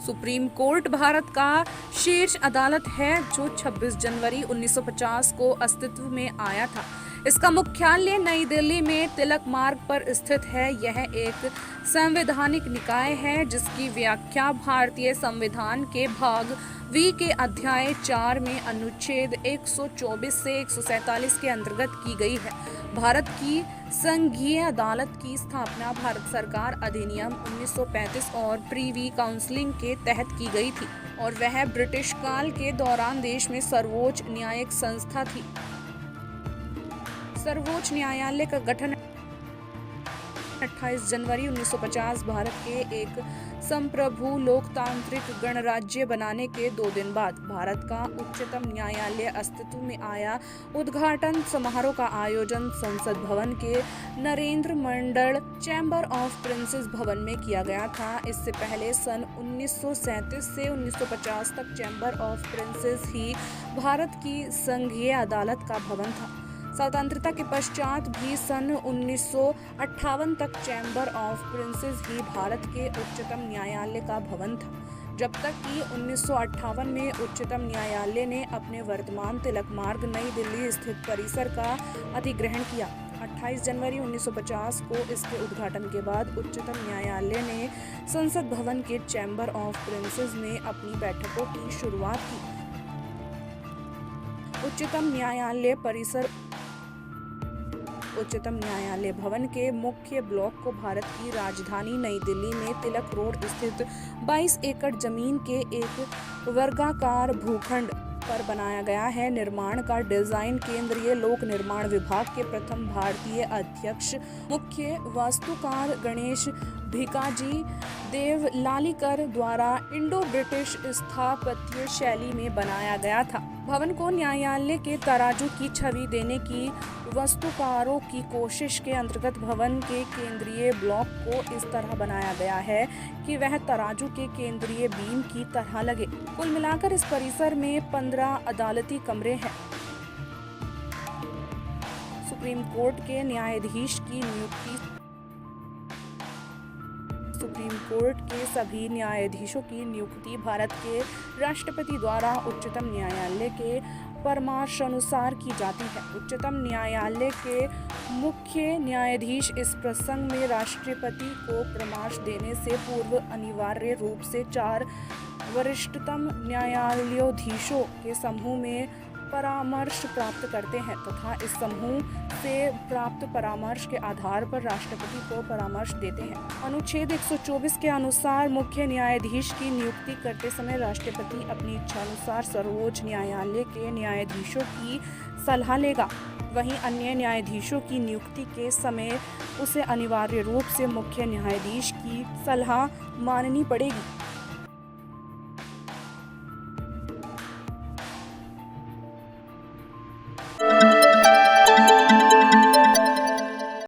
Supreme court Bharat का शीर्ष अदालत है जो 26 जनवरी 1950 को अस्तित्व में आया था। इसका मुख्यालय नई दिल्ली में तिलक मार्ग पर स्थित है। यह एक संवैधानिक निकाय है जिसकी व्याख्या भारतीय संविधान के भाग वी के अध्याय 4 में अनुच्छेद 124 से 147 के अंतर्गत की गई है। भारत की संघीय अदालत की स्थापना भारत सरकार अधिनियम 1935 और प्रीवी काउंसिलिंग के तहत की गई थी और वह ब्रिटिश काल के दौरान देश में सर्वोच्च न्यायिक संस्था थी। सर्वोच्च न्यायालय का गठन 28 जनवरी 1950 भारत के एक संप्रभु लोकतांत्रिक गणराज्य बनाने के 2 दिन बाद भारत का उच्चतम न्यायालय अस्तित्व में आया। उद्घाटन समारोह का आयोजन संसद भवन के नरेंद्र मंडल चैम्बर ऑफ प्रिंसेस भवन में किया गया था। इससे पहले सन 1937 से 1950 तक चैम्बर ऑफ प्रिंसेस ही भारत की संघीय अदालत का भवन था। स्वतंत्रता के पश्चात भी सन 1958 तक चैम्बर ऑफ प्रिंसेस ही भारत के उच्चतम न्यायालय का भवन था, जब तक कि 1958 में उच्चतम न्यायालय ने अपने वर्तमान तिलक मार्ग नई दिल्ली स्थित परिसर का अधिग्रहण किया। 28 जनवरी 1950 को इसके उद्घाटन के बाद उच्चतम न्यायालय ने संसद भवन के चैम्बर ऑफ प्रिंसेस में अपनी बैठकों की शुरुआत की। उच्चतम न्यायालय भवन के मुख्य ब्लॉक को भारत की राजधानी नई दिल्ली में तिलक रोड स्थित 22 एकड़ जमीन के एक वर्गाकार भूखंड पर बनाया गया है। निर्माण का डिजाइन केंद्रीय लोक निर्माण विभाग के प्रथम भारतीय अध्यक्ष मुख्य वास्तुकार गणेश भिकाजी देवलालीकर द्वारा इंडो ब्रिटिश स्थापत्य शैली में बनाया गया था। भवन को न्यायालय के तराजू की छवि देने की वास्तुकारों की कोशिश के अंतर्गत भवन के केंद्रीय ब्लॉक को इस तरह बनाया गया है कि वह तराजू के केंद्रीय बीम की तरह लगे। कुल मिलाकर इस परिसर में 15 अदालती कमरे हैं। सुप्रीम कोर्ट के न्यायाधीश की नियुक्ति सुप्रीम कोर्ट के सभी न्यायाधीशों की नियुक्ति भारत के राष्ट्रपति द्वारा उच्चतम न्यायालय के परामर्शानुसार की जाती है। उच्चतम न्यायालय के मुख्य न्यायाधीश इस प्रसंग में राष्ट्रपति को परामर्श देने से पूर्व अनिवार्य रूप से 4 वरिष्ठतम न्यायालयाधीशों के समूह में परामर्श प्राप्त करते हैं तथा इस समूह से प्राप्त परामर्श के आधार पर राष्ट्रपति को परामर्श देते हैं। अनुच्छेद 124 के अनुसार मुख्य न्यायाधीश की नियुक्ति करते समय राष्ट्रपति अपनी इच्छानुसार सर्वोच्च न्यायालय के न्यायाधीशों की सलाह लेगा। वहीं अन्य न्यायाधीशों की नियुक्ति के समय उसे अनिवार्य रूप से मुख्य न्यायाधीश की सलाह माननी पड़ेगी।